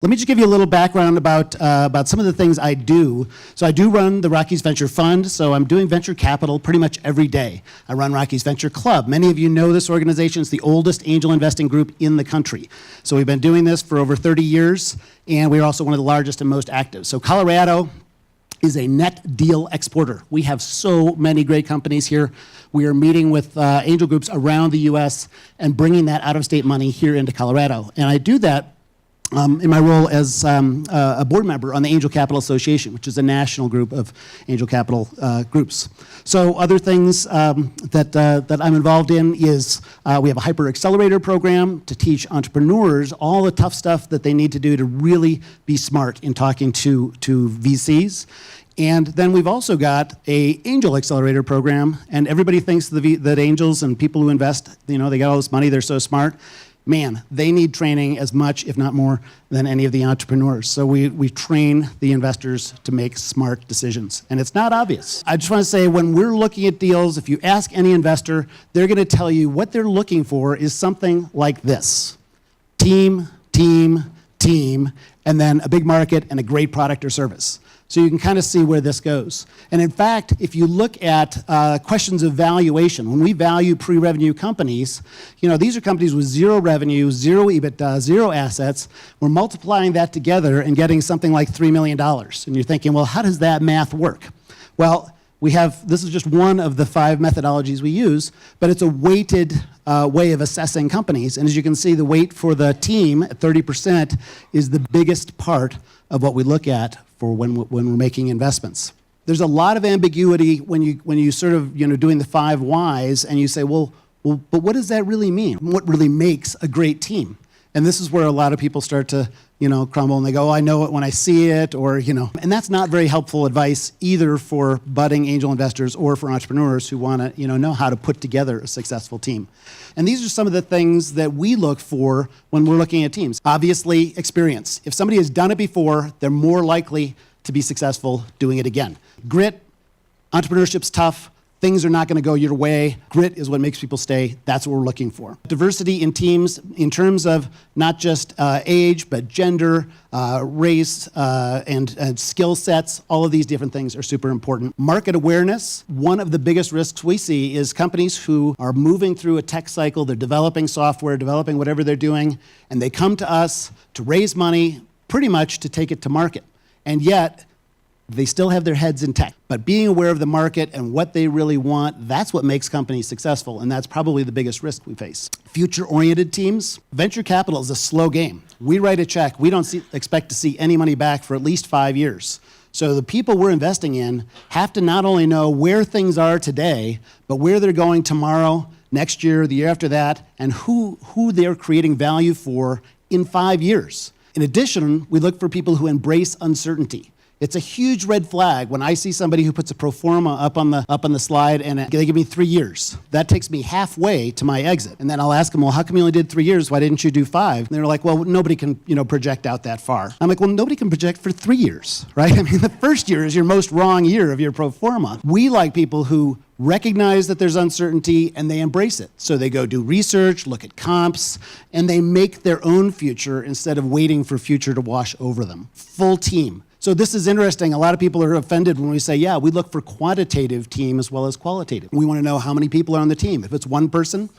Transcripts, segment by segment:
Let me just give you a little background about some of the things I do. So I do run the Rockies Venture Fund, so I'm doing venture capital pretty much every day. I run Rockies Venture Club. Many of you know this organization. It's the oldest angel investing group in the country. So we've been doing this for over 30 years, and we're also one of the largest and most active. So Colorado is a net deal exporter. We have so many great companies here. We are meeting with angel groups around the US and bringing that out-of-state money here into Colorado. And I do that in my role as a board member on the Angel Capital Association, which is a national group of angel capital groups. So other things that I'm involved in is we have a hyper accelerator program to teach entrepreneurs all the tough stuff that they need to do to really be smart in talking to VCs. And then we've also got a angel accelerator program, and everybody thinks that angels and people who invest, they got all this money, they're so smart. Man, they need training as much, if not more, than any of the entrepreneurs. So we train the investors to make smart decisions. And it's not obvious. I just want to say, when we're looking at deals, if you ask any investor, they're going to tell you what they're looking for is something like this: team, team, team, and then a big market and a great product or service. So you can kind of see where this goes. And in fact, if you look at questions of valuation, when we value pre-revenue companies, these are companies with zero revenue, zero EBITDA, zero assets. We're multiplying that together and getting something like $3 million. And you're thinking, well, how does that math work? Well, this is just one of the 5 methodologies we use, but it's a weighted way of assessing companies. And as you can see, the weight for the team at 30% is the biggest part of what we look at for when we're making investments. There's a lot of ambiguity when you sort of doing the 5 whys, and you say, well, but what does that really mean? What really makes a great team? And this is where a lot of people start to crumble, and they go, oh, I know it when I see it, or and that's not very helpful advice either for budding angel investors or for entrepreneurs who want to know how to put together a successful team. And these are some of the things that we look for when we're looking at teams. Obviously, experience. If somebody has done it before, they're more likely to be successful doing it again. Grit, entrepreneurship's tough. Things are not going to go your way. Grit is what makes people stay. That's what we're looking for. Diversity in teams in terms of not just age, but gender, race, and skill sets. All of these different things are super important. Market awareness. One of the biggest risks we see is companies who are moving through a tech cycle. They're developing software, developing whatever they're doing, and they come to us to raise money pretty much to take it to market. And yet, they still have their heads in tech. But being aware of the market and what they really want, that's what makes companies successful, and that's probably the biggest risk we face. Future-oriented teams. Venture capital is a slow game. We write a check. We don't expect to see any money back for at least 5 years. So the people we're investing in have to not only know where things are today, but where they're going tomorrow, next year, the year after that, and who they're creating value for in 5 years. In addition, we look for people who embrace uncertainty. It's a huge red flag when I see somebody who puts a pro forma up on the slide and they give me 3 years. That takes me halfway to my exit. And then I'll ask them, well, how come you only did 3 years? Why didn't you do 5? And they're like, well, nobody can project out that far. I'm like, well, nobody can project for 3 years, right? I mean, the first year is your most wrong year of your pro forma. We like people who recognize that there's uncertainty and they embrace it. So they go do research, look at comps, and they make their own future instead of waiting for future to wash over them. Full team. So this is interesting. A lot of people are offended when we say, yeah, we look for quantitative team as well as qualitative. We want to know how many people are on the team. If it's one person,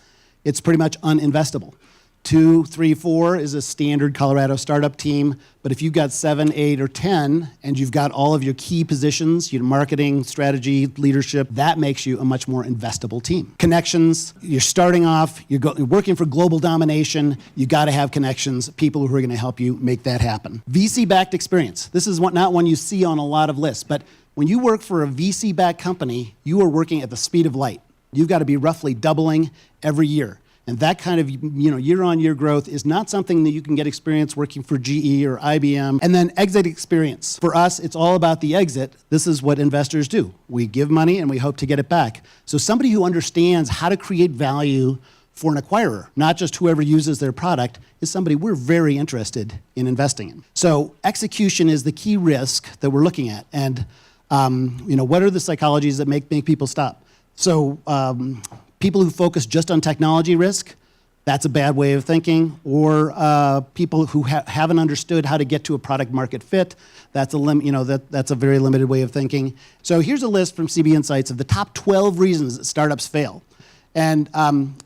it's pretty much uninvestable. 2, 3, 4 is a standard Colorado startup team. But if you've got 7, 8, or 10, and you've got all of your key positions, your marketing, strategy, leadership, that makes you a much more investable team. Connections, you're starting off, you're working for global domination, you got to have connections, people who are going to help you make that happen. VC-backed experience. This is not one you see on a lot of lists, but when you work for a VC-backed company, you are working at the speed of light. You've got to be roughly doubling every year. And that kind of year-on-year growth is not something that you can get experience working for GE or IBM. And then exit experience. For us, it's all about the exit. This is what investors do. We give money and we hope to get it back. So somebody who understands how to create value for an acquirer, not just whoever uses their product, is somebody we're very interested in investing in. So execution is the key risk that we're looking at. And what are the psychologies that make people stop? So people who focus just on technology risk, That's a bad way of thinking. Or people who haven't understood how to get to a product market fit. That's that's a very limited way of thinking. So here's a list from CB Insights of the top 12 reasons that startups fail. And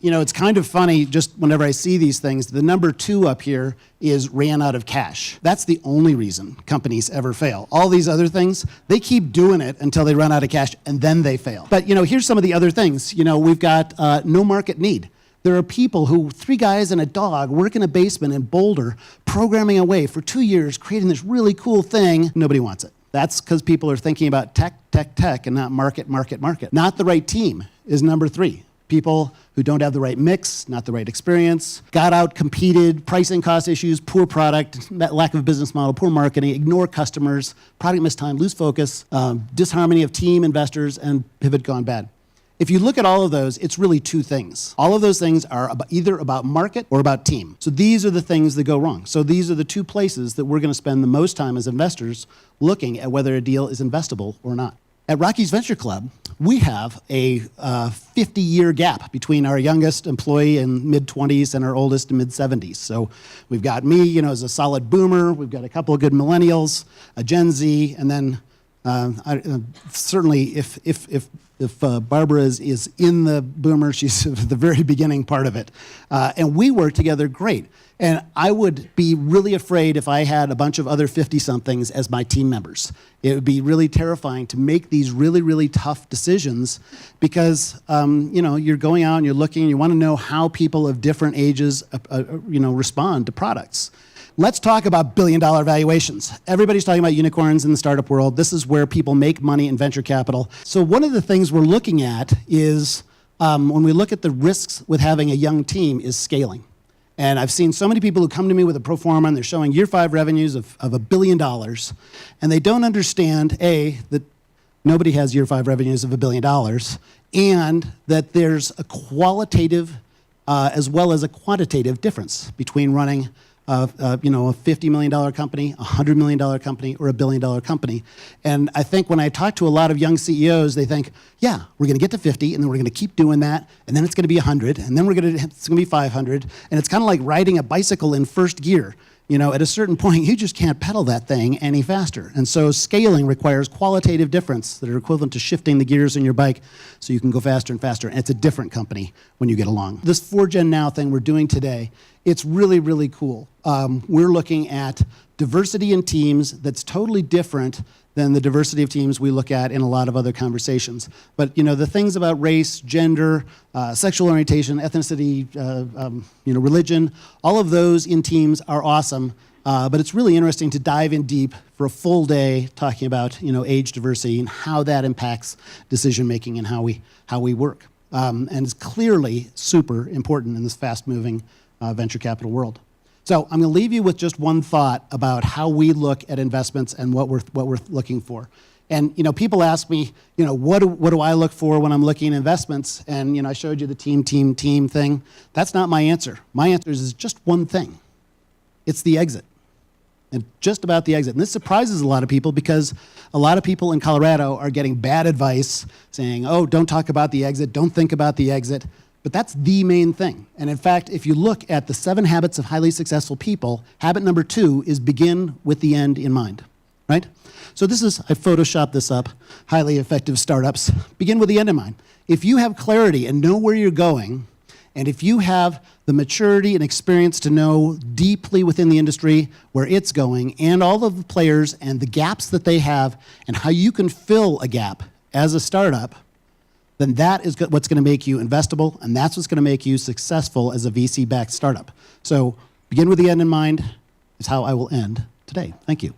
it's kind of funny, just whenever I see these things, the number 2 up here is ran out of cash. That's the only reason companies ever fail. All these other things, they keep doing it until they run out of cash, and then they fail. But here's some of the other things. We've got no market need. There are people who, 3 guys and a dog, work in a basement in Boulder, programming away for 2 years, creating this really cool thing. Nobody wants it. That's because people are thinking about tech, tech, tech, and not market, market, market. Not the right team is number 3. People who don't have the right mix, not the right experience, got out competed, pricing cost issues, poor product, lack of a business model, poor marketing, ignore customers, product missed time, lose focus, disharmony of team, investors, and pivot gone bad. If you look at all of those, it's really 2 things. All of those things are either about market or about team. So these are the things that go wrong. So these are the 2 places that we're going to spend the most time as investors looking at whether a deal is investable or not. At Rockies Venture Club, we have a 50-year gap between our youngest employee in mid-20s and our oldest in mid-70s. So we've got me, as a solid boomer. We've got a couple of good millennials, a Gen Z, and then certainly if Barbara is in the boomer, she's at the very beginning part of it. And we work together great. And I would be really afraid if I had a bunch of other 50-somethings as my team members. It would be really terrifying to make these really, really tough decisions because, you're going out and you're looking and you want to know how people of different ages, respond to products. Let's talk about billion-dollar valuations. Everybody's talking about unicorns in the startup world. This is where people make money in venture capital. So one of the things we're looking at is, when we look at the risks with having a young team, is scaling. And I've seen so many people who come to me with a pro forma and they're showing year 5 revenues of $1 billion, and they don't understand, A, that nobody has year 5 revenues of $1 billion, and that there's a qualitative as well as a quantitative difference between running a $50 million company, a $100 million company, or a $1 billion company. And I think when I talk to a lot of young CEOs, they think, yeah, we're going to get to 50, and then we're going to keep doing that, and then it's going to be 100, and then it's going to be 500. And it's kind of like riding a bicycle in first gear. At a certain point, you just can't pedal that thing any faster. And so scaling requires qualitative difference that are equivalent to shifting the gears in your bike so you can go faster and faster. And it's a different company when you get along. This 4Gen Now thing we're doing today, it's really, really cool. We're looking at diversity in teams that's totally different than the diversity of teams we look at in a lot of other conversations. But the things about race, gender, sexual orientation, ethnicity, religion, all of those in teams are awesome. But it's really interesting to dive in deep for a full day talking about age diversity and how that impacts decision making and how we work. And it's clearly super important in this fast-moving venture capital world. So I'm going to leave you with just one thought about how we look at investments and what we're looking for. And people ask me, what do I look for when I'm looking at investments? And I showed you the team thing. That's not my answer. My answer is just one thing. It's the exit. And just about the exit. And this surprises a lot of people because a lot of people in Colorado are getting bad advice saying, oh, don't talk about the exit, don't think about the exit. But that's the main thing. And in fact, if you look at the 7 habits of highly successful people, habit number 2 is begin with the end in mind, right? So I photoshopped this up, highly effective startups. Begin with the end in mind. If you have clarity and know where you're going, and if you have the maturity and experience to know deeply within the industry where it's going, and all of the players and the gaps that they have, and how you can fill a gap as a startup, then that is what's going to make you investable, and that's what's going to make you successful as a VC-backed startup. So begin with the end in mind is how I will end today. Thank you.